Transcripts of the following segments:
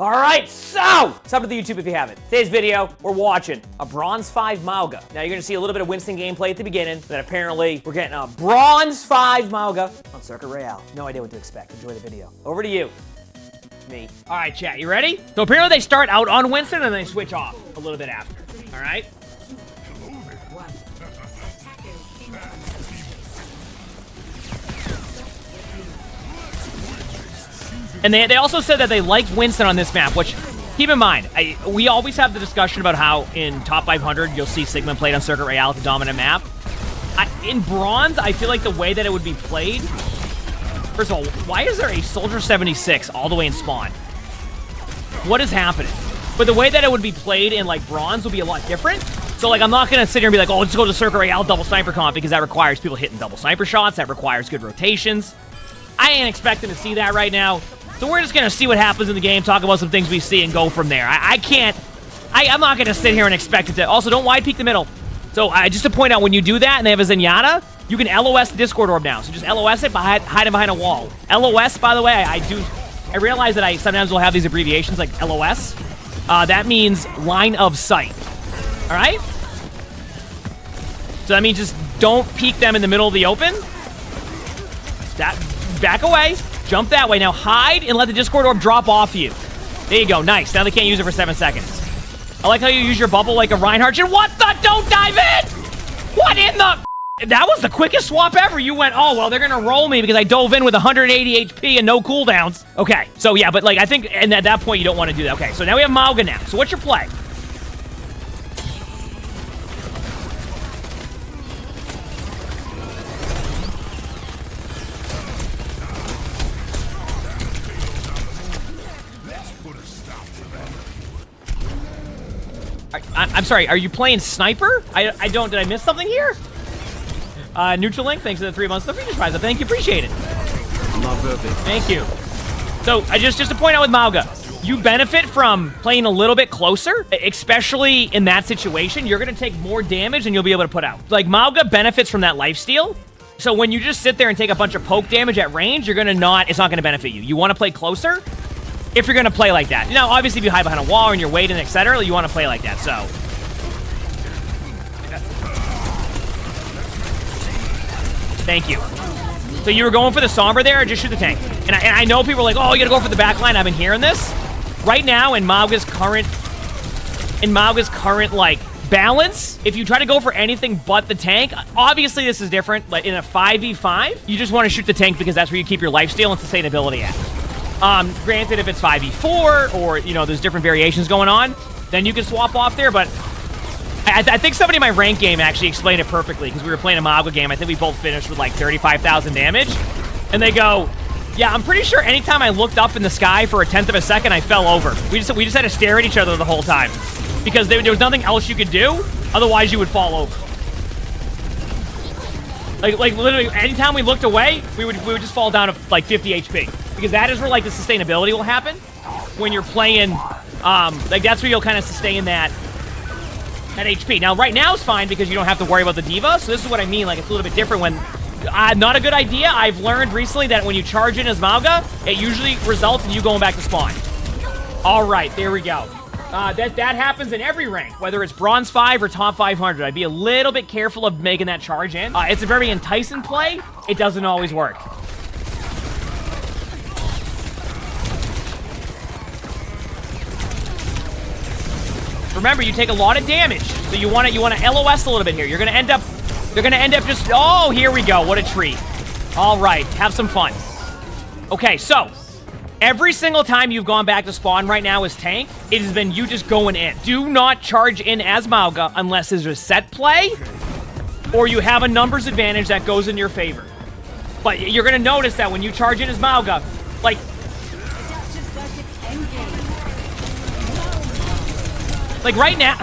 All right, so sub to the YouTube if you haven't. Today's video, we're watching a Bronze 5 Mauga. Now you're gonna see a little bit of Winston gameplay at the beginning, then apparently we're getting a Bronze 5 Mauga on Circuit Royale. No idea what to expect. Enjoy the video. Over to you. Me. All right, chat, you ready? So apparently they start out on Winston and they switch off a little bit after. All right? And they also said that they liked Winston on this map, which, keep in mind, we always have the discussion about how in top 500 you'll see Sigma played on Circuit Royale at the dominant map. In Bronze, I feel like the way that it would be played... First of all, why is there a Soldier 76 all the way in spawn? What is happening? But the way that it would be played in, like, Bronze would be a lot different. So, like, I'm not going to sit here and be like, oh, let's go to Circuit Royale double sniper comp, because that requires people hitting double sniper shots. That requires good rotations. I ain't expecting to see that right now. So we're just going to see what happens in the game, talk about some things we see, and go from there. I'm not going to sit here and expect it to... Also, don't wide peek the middle. So, just to point out, when you do that and they have a Zenyatta, you can LOS the Discord orb now. So just LOS it, hide it behind a wall. LOS, by the way, I realize that I sometimes will have these abbreviations like LOS. That means line of sight. All right? So that means just don't peek them in the middle of the open. Back away. Jump that way. Now hide and let the Discord orb drop off you. There you go. Nice. Now they can't use it for 7 seconds. I like how you use your bubble like a Reinhardt. What the? Don't dive in! What in the... That was the quickest swap ever. You went, oh, well, they're going to roll me because I dove in with 180 HP and no cooldowns. Okay. So, yeah, but, like, I think... And at that point, you don't want to do that. Okay, so now we have Mauga now. So what's your play? I'm sorry, are you playing Sniper? Did I miss something here? Neutral Link, thanks for the 3 months. The free prize, thank you, appreciate it. Love birthday. Thank you. So, just to point out with Mauga, you benefit from playing a little bit closer, especially in that situation. You're going to take more damage than you'll be able to put out. Like, Mauga benefits from that lifesteal. So when you just sit there and take a bunch of poke damage at range, it's not going to benefit you. You want to play closer if you're going to play like that. Now, obviously, if you hide behind a wall and you're waiting, etc., you want to play like that, so... Thank you. So you were going for the Sombra there, or just shoot the tank? And I know people are like, oh, you gotta go for the back line. I've been hearing this. Right now, in Mauga's current, like, balance, if you try to go for anything but the tank, obviously this is different. Like, in a 5v5, you just want to shoot the tank because that's where you keep your lifesteal and sustainability at. Granted, if it's 5v4, or, you know, there's different variations going on, then you can swap off there, but... I think somebody in my rank game actually explained it perfectly, because we were playing a Mauga game. I think we both finished with like 35,000 damage. And they go, yeah, I'm pretty sure anytime I looked up in the sky for a 1/10 of a second, I fell over. We just had to stare at each other the whole time. Because there was nothing else you could do, otherwise you would fall over. Like literally, anytime we looked away, we would just fall down to like 50 HP. Because that is where like the sustainability will happen. When you're playing, like that's where you'll kind of sustain that HP. Now, right now is fine because you don't have to worry about the D.Va, so this is what I mean. Like, it's a little bit different when... not a good idea. I've learned recently that when you charge in as Mauga, it usually results in you going back to spawn. All right, there we go. That happens in every rank, whether it's Bronze 5 or Top 500. I'd be a little bit careful of making that charge in. It's a very enticing play. It doesn't always work. Remember, you take a lot of damage, so you want to LOS a little bit here. You're gonna end up just... Oh, here we go. What a treat. All right, have some fun. Okay, so every single time you've gone back to spawn right now as tank, it has been you just going in. Do not charge in as Mauga unless there's a set play or you have a numbers advantage that goes in your favor. But you're gonna notice that when you charge in as Mauga, like... Like right now,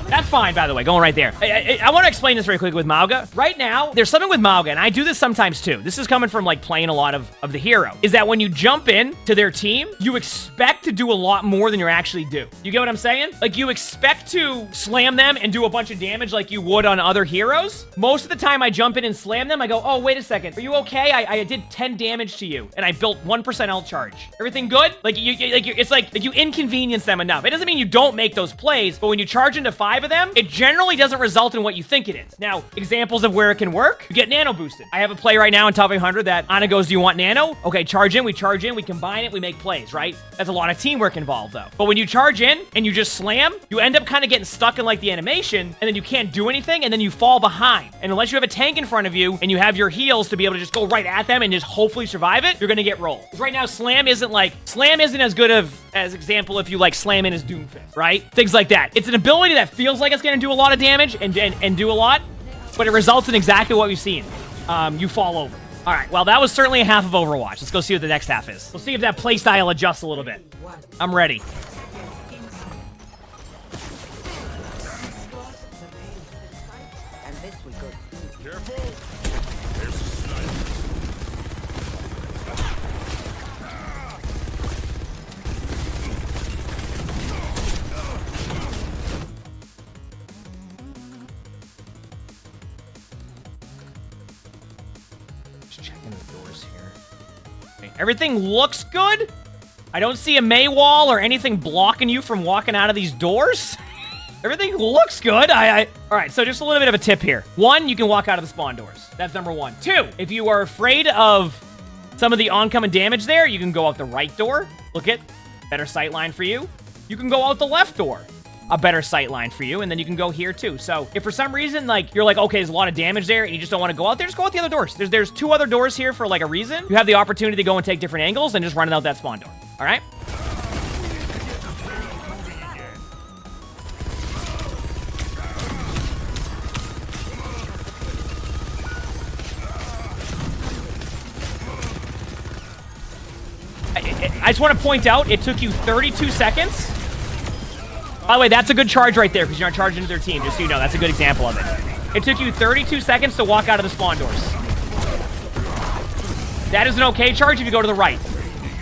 That's fine, by the way, going right there. I want to explain this very quickly with Mauga. Right now, there's something with Mauga, and I do this sometimes too. This is coming from like playing a lot of the hero, is that when you jump in to their team, you expect to do a lot more than you actually do. You get what I'm saying? Like you expect to slam them and do a bunch of damage like you would on other heroes. Most of the time I jump in and slam them, I go, oh, wait a second. Are you okay? I did 10 damage to you, and I built 1% ult charge. Everything good? It's like you inconvenience them enough. It doesn't mean you don't make those plays, but when you charge into 5 of them, it generally doesn't result in what you think it is. Now, examples of where it can work, you get nano boosted. I have a play right now in top 800 that Ana goes, do you want nano? Okay, charge in, we combine it, we make plays, right? That's a lot of teamwork involved though. But when you charge in and you just slam, you end up kind of getting stuck in like the animation, and then you can't do anything, and then you fall behind. And unless you have a tank in front of you and you have your heals to be able to just go right at them and just hopefully survive it, you're gonna get rolled. Because right now, slam isn't as good as example if you like slam in as Doomfist, right? Things like that. It's an ability that feels like it's gonna do a lot of damage and do a lot, but it results in exactly what we've seen. You fall over. All right, well, that was certainly a half of Overwatch. Let's go see what the next half is. We'll see if that playstyle adjusts a little bit. I'm ready. Checking the doors here. Okay, everything looks good. I don't see a May wall or anything blocking you from walking out of these doors. Everything looks good. All right, so just a little bit of a tip here. 1, you can walk out of the spawn doors. That's number 1. 2, if you are afraid of some of the oncoming damage there, you can go out the right door. Look at better sight line for you. You can go out the left door. A better sight line for you, and then you can go here too. So if for some reason like you're like, okay, there's a lot of damage there and you just don't want to go out there, just go out the other doors. There's 2 other doors here for like a reason. You have the opportunity to go and take different angles and just run it out that spawn door. All right. I just want to point out, it took you 32 seconds. By the way, that's a good charge right there because you're not charging into their team, just so you know. That's a good example of it. It took you 32 seconds to walk out of the spawn doors. That is an okay charge if you go to the right.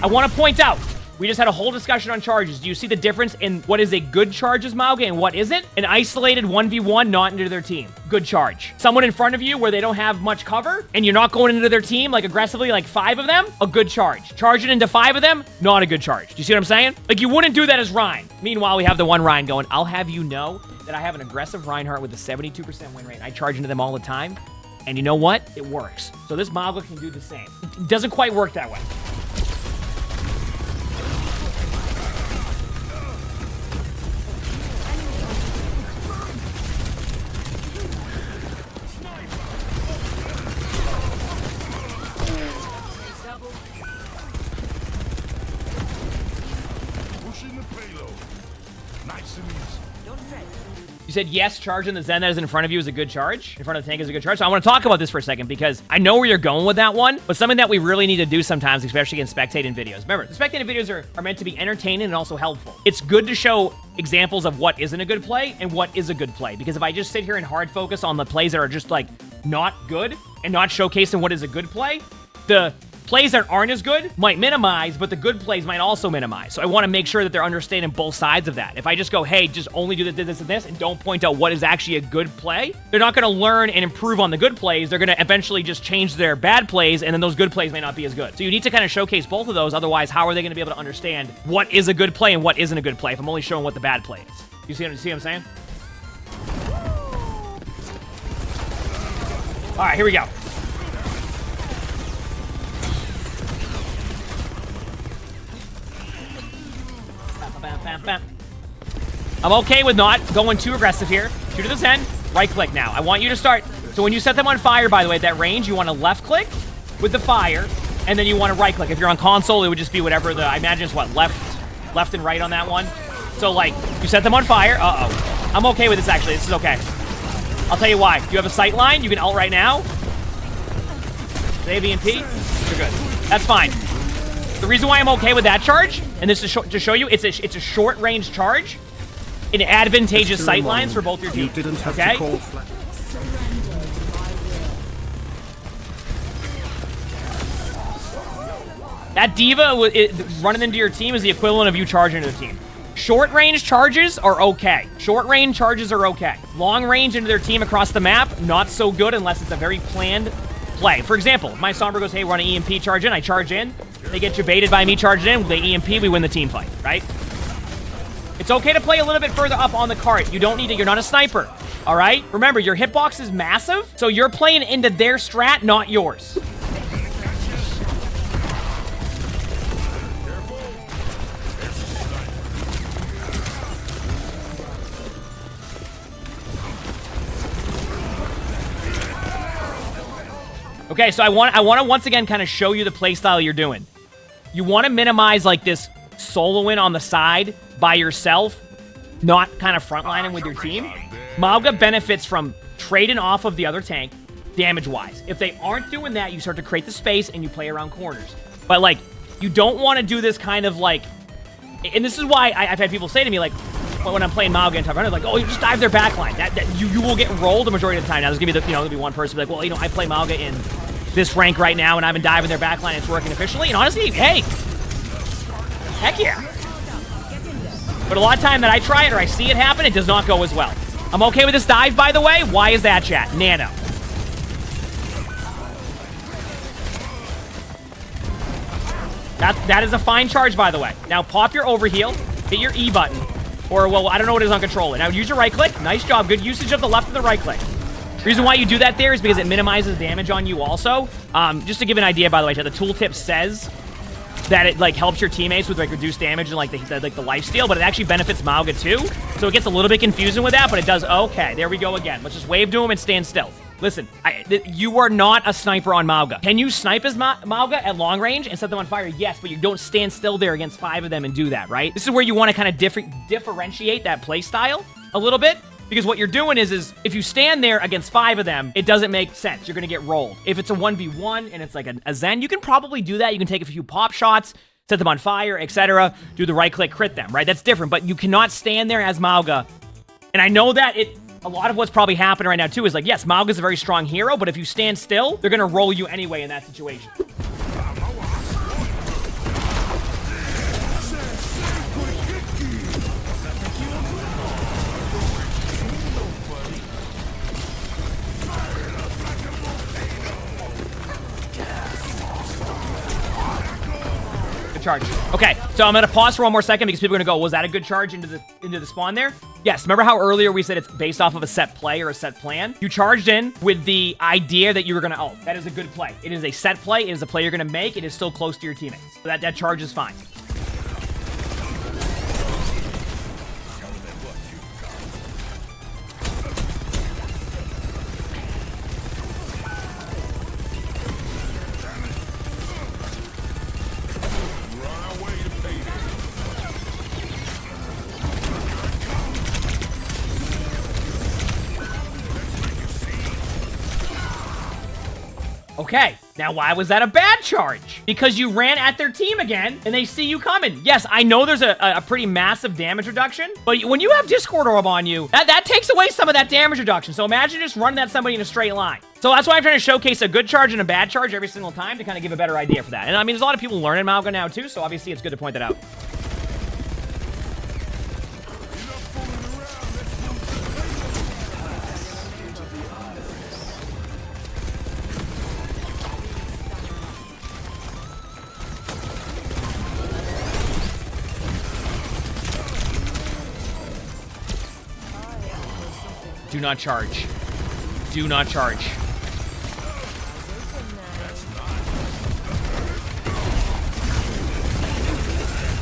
I want to point out, we just had a whole discussion on charges. Do you see the difference in what is a good charge as Mauga and what isn't? An isolated 1v1, not into their team. Good charge. Someone in front of you where they don't have much cover and you're not going into their team like aggressively, like 5 of them, a good charge. Charging into 5 of them, not a good charge. Do you see what I'm saying? Like you wouldn't do that as Ryan. Meanwhile, we have the one Ryan going, I'll have you know that I have an aggressive Reinhardt with a 72% win rate. I charge into them all the time. And you know what? It works. So this Mauga can do the same. It doesn't quite work that way. You said yes, charging the Zen that is in front of you is a good charge. In front of the tank is a good charge. So I want to talk about this for a second because I know where you're going with that one, but something that we really need to do sometimes, especially in spectating videos. Remember, the spectating videos are meant to be entertaining and also helpful. It's good to show examples of what isn't a good play and what is a good play. Because if I just sit here and hard focus on the plays that are just like not good and not showcasing what is a good play, the plays that aren't as good might minimize, but the good plays might also minimize. So I want to make sure that they're understanding both sides of that. If I just go, hey, just only do this and this, and don't point out what is actually a good play, they're not going to learn and improve on the good plays. They're going to eventually just change their bad plays, and then those good plays may not be as good. So you need to kind of showcase both of those. Otherwise, how are they going to be able to understand what is a good play and what isn't a good play if I'm only showing what the bad play is? You see what I'm saying? All right, here we go. I'm okay with not going too aggressive here. Shoot to the Zen. Right click now. I want you to start. So when you set them on fire, by the way, at that range, you want to left click with the fire, and then you want to right click. If you're on console, it would just be whatever the, I imagine it's what, left and right on that one. So like, you set them on fire. Uh-oh. I'm okay with this actually. This is okay. I'll tell you why. You have a sight line. You can ult right now. AVP. You're good. That's fine. The reason why I'm okay with that charge, and this is to show you, it's a short range charge, in advantageous sight lines for both your You teams. didn't have Okay? to call flat. That diva running into your team is the equivalent of you charging into the team. Short range charges are okay. Short range charges are okay. Long range into their team across the map, not so good unless it's a very planned play. For example, if my Sombra goes, hey, run an EMP charge in, I charge in. They get baited by me charging in. They EMP, we win the team fight, right? It's okay to play a little bit further up on the cart. You don't need it. You're not a sniper, all right? Remember, your hitbox is massive, so you're playing into their strat, not yours. Okay, so I want to once again kind of show you the playstyle you're doing. You want to minimize like this soloing on the side by yourself, not kind of frontlining with your team. Mauga benefits from trading off of the other tank, damage-wise. If they aren't doing that, you start to create the space and you play around corners. But like, you don't want to do this kind of like, and this is why I've had people say to me like, when I'm playing Mauga in top 100, like, oh, you just dive their backline. That you will get rolled the majority of the time. Now there's gonna be there'll be one person be like, well, I play Mauga in this rank right now, and I've been diving their backline. It's working efficiently. And honestly, hey, heck yeah. But a lot of time that I try it or I see it happen, it does not go as well. I'm okay with this dive, by the way. Why is that, chat? Nano. That is a fine charge, by the way. Now pop your overheal, hit your E button, or well, I don't know what it is on controller. Now use your right click. Nice job. Good usage of the left and the right click. The reason why you do that there is because it minimizes damage on you also. Just to give an idea, by the way, the tooltip says that it like helps your teammates with like reduced damage and like the lifesteal, but it actually benefits Mauga too. So it gets a little bit confusing with that, but it does. Okay, there we go again. Let's just wave to him and stand still. Listen, you are not a sniper on Mauga. Can you snipe as Mauga at long range and set them on fire? Yes, but you don't stand still there against 5 of them and do that, right? This is where you want to kind of differentiate that play style a little bit. Because what you're doing is if you stand there against 5 of them, it doesn't make sense. You're going to get rolled. If it's a 1v1 and it's like a Zen, you can probably do that. You can take a few pop shots, set them on fire, etc. Do the right-click crit them, right? That's different, but you cannot stand there as Mauga. And I know that a lot of what's probably happening right now, too, is like, yes, Mauga's a very strong hero, but if you stand still, they're going to roll you anyway in that situation. Charge. Okay, so I'm gonna pause for one more second because people are gonna go, was that a good charge into the spawn there? Yes, remember how earlier we said it's based off of a set play or a set plan? You charged in with the idea that you were gonna, oh, that is a good play. It is a set play, it is a play you're gonna make, it is still close to your teammates. So that charge is fine. Okay, now why was that a bad charge? Because you ran at their team again, and they see you coming. Yes, I know there's a pretty massive damage reduction, but when you have Discord Orb on you, that takes away some of that damage reduction. So imagine just running at somebody in a straight line. So that's why I'm trying to showcase a good charge and a bad charge every single time to kind of give a better idea for that. And I mean, there's a lot of people learning Mauga now too, so obviously it's good to point that out. Do not charge. Do not charge.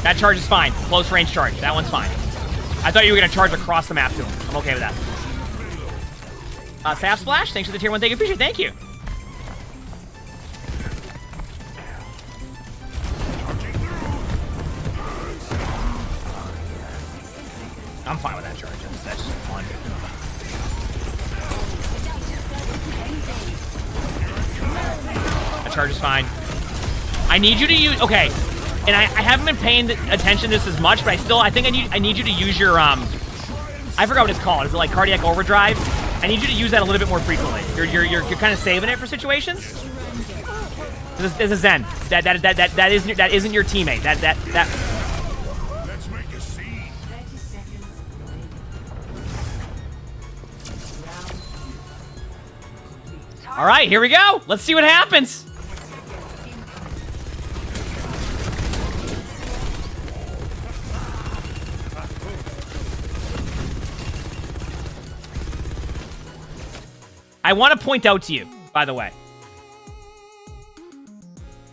That charge is fine. Close range charge. That one's fine. I thought you were going to charge across the map to him. I'm okay with that. Saf Splash, thanks for the tier 1. Thank you. Appreciate it. Thank you. I'm fine with that charge. That's just fun. That charge is fine. I need you to use... Okay. And I haven't been paying attention to this as much, but I think I need you to use your I forgot what it's called. Is it like cardiac overdrive? I need you to use that a little bit more frequently. You're kind of saving it for situations. This is Zen. That isn't your teammate. That. Let's make a scene. All right, here we go. Let's see what happens. I want to point out to you, by the way.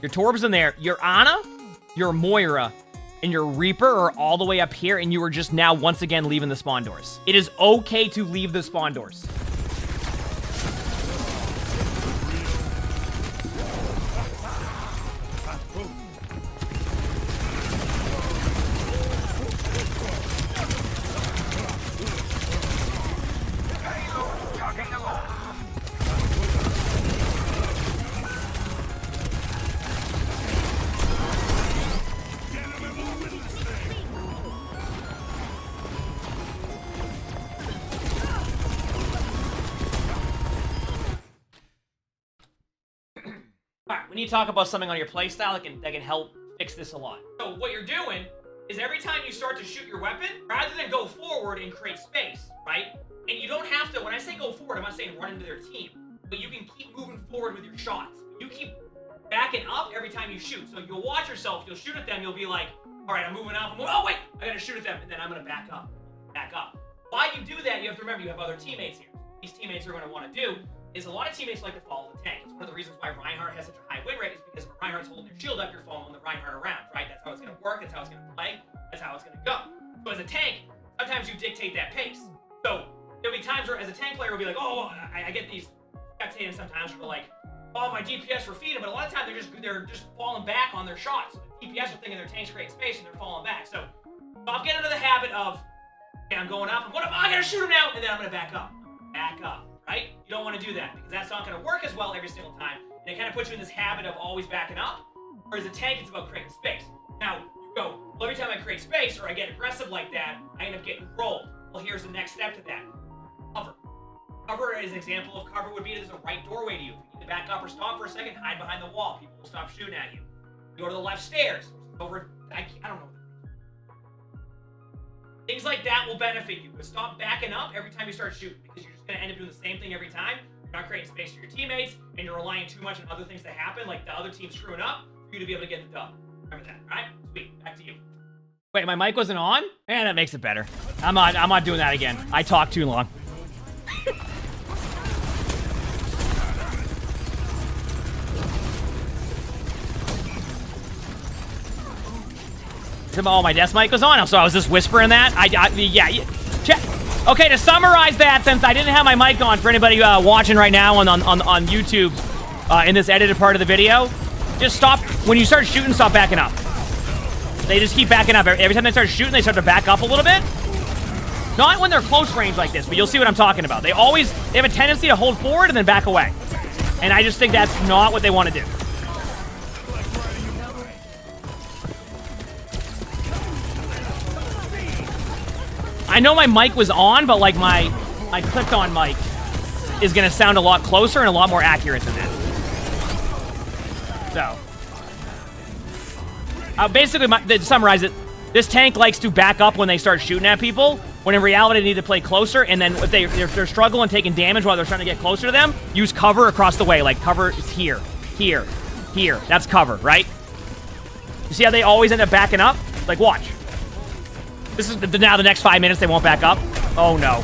Your Torb's in there. Your Ana, your Moira, and your Reaper are all the way up here, and you are just now once again leaving the spawn doors. It is okay to leave the spawn doors. We need to talk about something on your playstyle that can help fix this a lot. So what you're doing is every time you start to shoot your weapon, rather than go forward and create space, right? And you don't have to, when I say go forward, I'm not saying run into their team, but you can keep moving forward with your shots. You keep backing up every time you shoot. So you'll watch yourself, you'll shoot at them, you'll be like, all right, I'm moving up, oh wait, I gotta shoot at them, and then I'm gonna back up. While you do that, you have to remember you have other teammates here. These teammates are gonna wanna do is a lot of teammates like to follow the tank. It's one of the reasons why Reinhardt has such a high win rate is because if Reinhardt's holding their shield up, you're following the Reinhardt around, right? That's how it's going to work. That's how it's going to play. That's how it's going to go. So as a tank, sometimes you dictate that pace. So there'll be times where as a tank player will be like, oh, I get these spectating sometimes where like, oh, my DPS were feeding, but a lot of times they're just falling back on their shots. So the DPS are thinking their tank's creating space and they're falling back. So I'll get into the habit of, okay, I'm going up, oh, I gotta shoot him now, and then I'm gonna back up. Right? You don't want to do that because that's not going to work as well every single time. And it kind of puts you in this habit of always backing up. Whereas a tank, it's about creating space. Now, you go, well, every time I create space or I get aggressive like that, I end up getting rolled. Well, here's the next step to that. Cover. Cover is an example of cover would be there's a right doorway to you. You need to back up or stop for a second, hide behind the wall. People will stop shooting at you. You go to the left stairs. Over, I don't know. Things like that will benefit you, but stop backing up every time you start shooting because you're just going to end up doing the same thing every time. You're not creating space for your teammates, and you're relying too much on other things to happen, like the other team screwing up, for you to be able to get the dub. Remember that, all right? Sweet, back to you. Wait, my mic wasn't on? Man, that makes it better. I'm not doing that again. I talked too long. Oh, my desk mic was on, so I was just whispering that. Yeah. Check. Okay, to summarize that, since I didn't have my mic on for anybody watching right now on YouTube in this edited part of the video, just stop. When you start shooting, stop backing up. They just keep backing up. Every time they start shooting, they start to back up a little bit. Not when they're close range like this, but you'll see what I'm talking about. They have a tendency to hold forward and then back away. And I just think that's not what they want to do. I know my mic was on, but like my clipped on mic is going to sound a lot closer and a lot more accurate than that. So, basically, to summarize it, this tank likes to back up when they start shooting at people, when in reality they need to play closer, and then if they're struggling taking damage while they're trying to get closer to them, use cover across the way. Like, cover is here, here, here. That's cover, right? You see how they always end up backing up? Like, watch. This is now the next 5 minutes they won't back up. Oh no.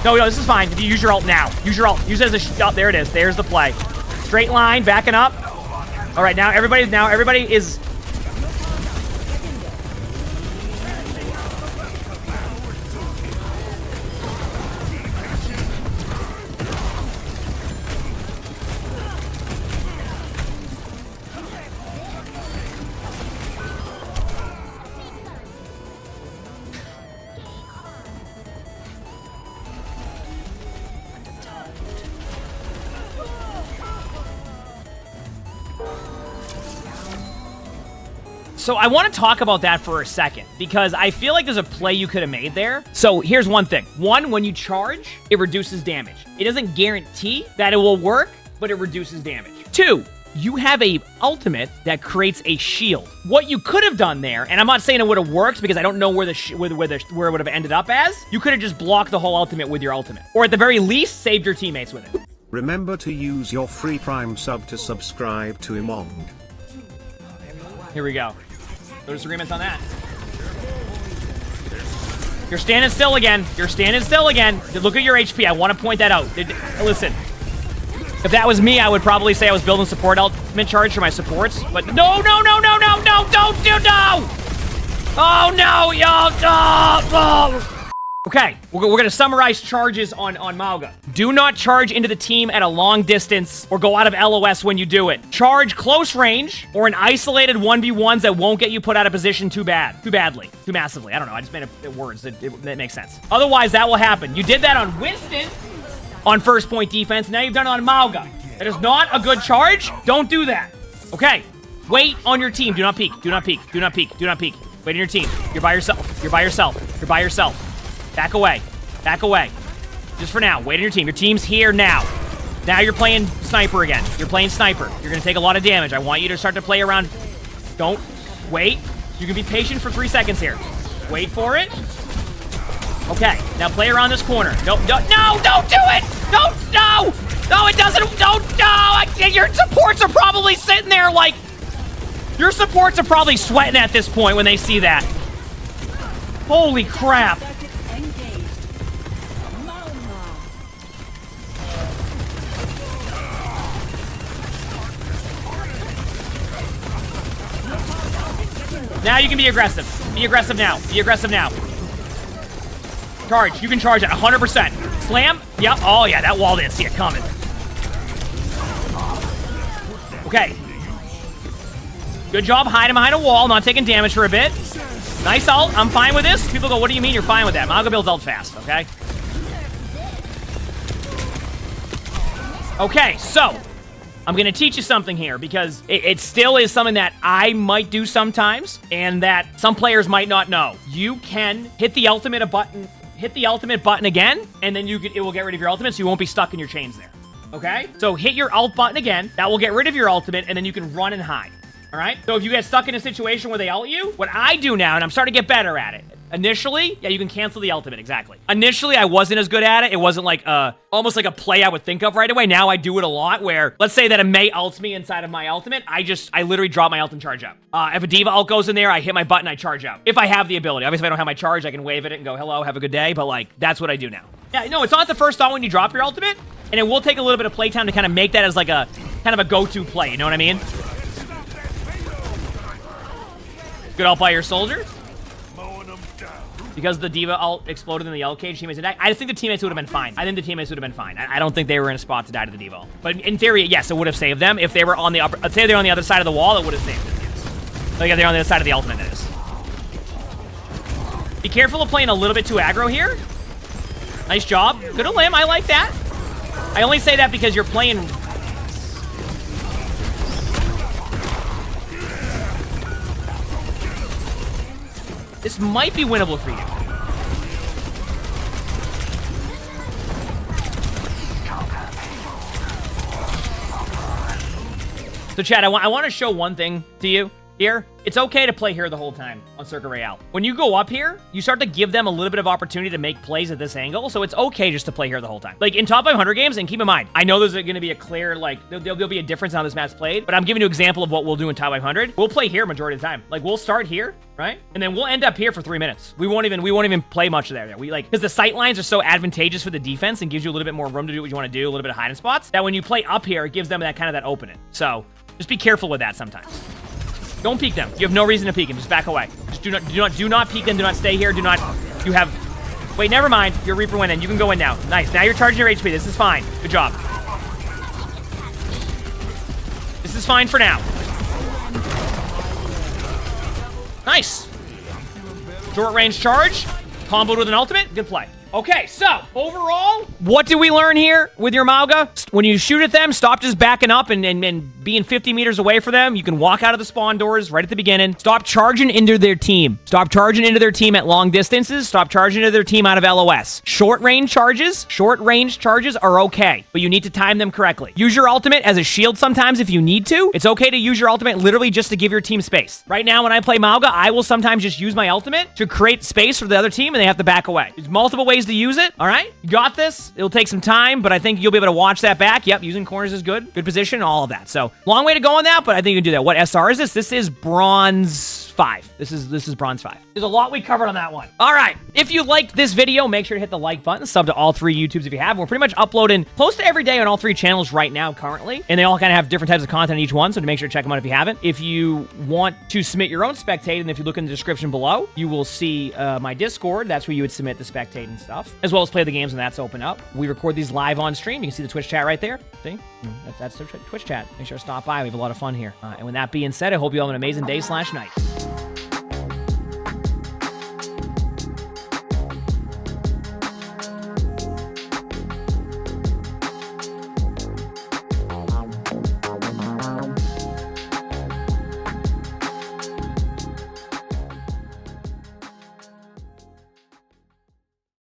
No, this is fine. If you use your ult now. Use your ult. Use it as a oh, there it is. There's the play. Straight line, backing up. All right, now everybody is So I want to talk about that for a second, because I feel like there's a play you could have made there. So here's one thing. One, when you charge, it reduces damage. It doesn't guarantee that it will work, but it reduces damage. Two, you have a ultimate that creates a shield. What you could have done there, and I'm not saying it would have worked because I don't know where it would have ended up as, you could have just blocked the whole ultimate with your ultimate. Or at the very least, saved your teammates with it. Remember to use your free Prime sub to subscribe to emongg. Here we go. No disagreements on that. You're standing still again. You're standing still again. Look at your HP. I want to point that out. Listen. If that was me, I would probably say I was building support ultimate charge for my supports. But no, no, no, no, no, no, don't do no! Oh no, yo, no! Okay, we're gonna summarize charges on Mauga. Do not charge into the team at a long distance or go out of LOS when you do it. Charge close range or in isolated 1v1s that won't get you put out of position too badly, too massively. I don't know, I just made it words that make sense. Otherwise, that will happen. You did that on Winston on first point defense, now you've done it on Mauga. That is not a good charge. Don't do that. Okay, wait on your team. Do not peek, do not peek, do not peek, do not peek. Wait on your team. You're by yourself, you're by yourself, you're by yourself. Back away. Back away. Just for now. Wait on your team. Your team's here now. Now you're playing sniper again. You're playing sniper. You're going to take a lot of damage. I want you to start to play around. Don't. Wait. You can be patient for 3 seconds here. Wait for it. Okay. Now play around this corner. No, no, no, don't do it. Don't. No. No, it doesn't. Don't. No. Your supports are probably sitting there like. Your supports are probably sweating at this point when they see that. Holy crap. Now you can be aggressive. Be aggressive now. Be aggressive now. Charge. You can charge at 100%. Slam. Yep. Oh, yeah. That wall didn't see it coming. Okay. Good job hiding behind a wall, not taking damage for a bit. Nice ult. I'm fine with this. People go, what do you mean you're fine with that? Mauga builds ult fast, okay? Okay, so I'm going to teach you something here because it still is something that I might do sometimes and that some players might not know. You can hit the ultimate button again, and then it will get rid of your ultimate, so you won't be stuck in your chains there. Okay? So hit your ult button again. That will get rid of your ultimate, and then you can run and hide. All right? So if you get stuck in a situation where they ult you, what I do now, and I'm starting to get better at it. Initially, yeah, you can cancel the ultimate, exactly. Initially, I wasn't as good at it. It wasn't like almost like a play I would think of right away. Now I do it a lot where, let's say that a Mei ults me inside of my ultimate, I literally drop my ult and charge out. If a Diva ult goes in there, I hit my button, I charge out. If I have the ability. Obviously, if I don't have my charge, I can wave at it and go, hello, have a good day, but like, that's what I do now. Yeah, no, it's not the first thought when you drop your ultimate, and it will take a little bit of playtime to kind of make that as like a, kind of a go-to play, you know what I mean? Good ult by your soldier. Because the Diva ult exploded in the ult cage, teammates died. I think the teammates would have been fine. I think the teammates would have been fine. I don't think they were in a spot to die to the Diva ult. But in theory, yes, it would have saved them. If they were on the upper, let's say they're on the other side of the wall, it would have saved them, yes. Like if they're on the other side of the ultimate, that is. Be careful of playing a little bit too aggro here. Nice job. Good limb, I like that. I only say that because you're playing... This might be winnable for you. So, Chad, I want to show one thing to you here. It's okay to play here the whole time on Circuit Royale. When you go up here, you start to give them a little bit of opportunity to make plays at this angle, so it's okay just to play here the whole time. Like, in top 500 games, and keep in mind, I know there's going to be a clear, like, there'll be a difference on how this map's played, but I'm giving you an example of what we'll do in top 500. We'll play here majority of the time. Like, we'll start here, right? And then we'll end up here for 3 minutes. We won't even play much there. Because the sight lines are so advantageous for the defense and gives you a little bit more room to do what you want to do, a little bit of hiding spots, that when you play up here, it gives them that kind of that opening. So, just be careful with that sometimes. Don't peek them. You have no reason to peek them. Just back away. Just do not peek them. Do not stay here. Wait, never mind. Your Reaper went in. You can go in now. Nice. Now you're charging your HP. This is fine. Good job. This is fine for now. Nice. Short range charge. Comboed with an ultimate. Good play. Okay, so overall, what did we learn here with your Mauga? When you shoot at them, stop just backing up and being 50 meters away from them. You can walk out of the spawn doors right at the beginning. Stop charging into their team. Stop charging into their team at long distances. Stop charging into their team out of LOS. Short range charges are okay, but you need to time them correctly. Use your ultimate as a shield sometimes if you need to. It's okay to use your ultimate literally just to give your team space. Right now, when I play Mauga, I will sometimes just use my ultimate to create space for the other team, and they have to back away. There's multiple ways to use it, all right? You got this. It'll take some time, but I think you'll be able to watch that back. Yep, using corners is good. Good position, all of that. So, long way to go on that, but I think you can do that. What SR is this? This is Bronze 5. This is Bronze 5. There's a lot we covered on that one. All right. If you liked this video, make sure to hit the like button. Sub to all 3 YouTubes if you have. We're pretty much uploading close to every day on all 3 channels right now currently, and they all kind of have different types of content in each one, so to make sure to check them out if you haven't. If you want to submit your own spectate, and if you look in the description below, you will see my Discord. That's where you would submit the spectate and stuff, as well as play the games when that's open up. We record these live on stream. You can see the Twitch chat right there. See? That's the Twitch chat. Make sure to stop by. We have a lot of fun here. And with that being said, I hope you all have an amazing day/night.